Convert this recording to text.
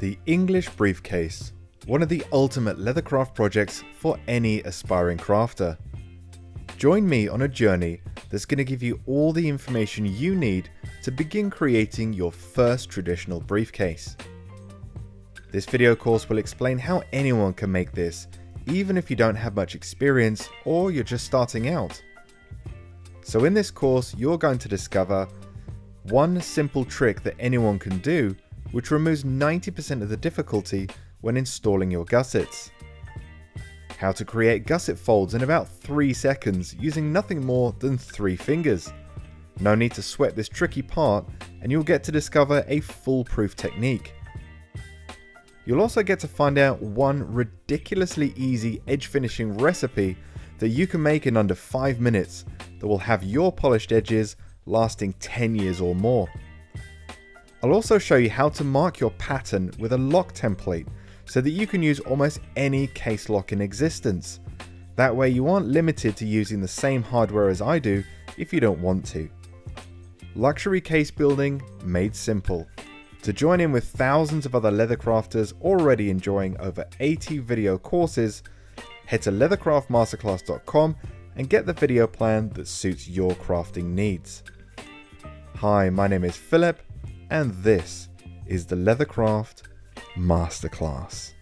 The English Briefcase, one of the ultimate leathercraft projects for any aspiring crafter. Join me on a journey that's going to give you all the information you need to begin creating your first traditional briefcase. This video course will explain how anyone can make this, even if you don't have much experience or you're just starting out. So in this course, you're going to discover one simple trick that anyone can do, which removes 90% of the difficulty when installing your gussets. How to create gusset folds in about 3 seconds using nothing more than 3 fingers. No need to sweat this tricky part, and you'll get to discover a foolproof technique. You'll also get to find out one ridiculously easy edge finishing recipe that you can make in under 5 minutes that will have your polished edges lasting 10 years or more. I'll also show you how to mark your pattern with a lock template so that you can use almost any case lock in existence. That way you aren't limited to using the same hardware as I do if you don't want to. Luxury case building made simple. To join in with thousands of other leathercrafters already enjoying over 80 video courses, head to leathercraftmasterclass.com and get the video plan that suits your crafting needs. Hi, my name is Philip, and this is the Leathercraft Masterclass.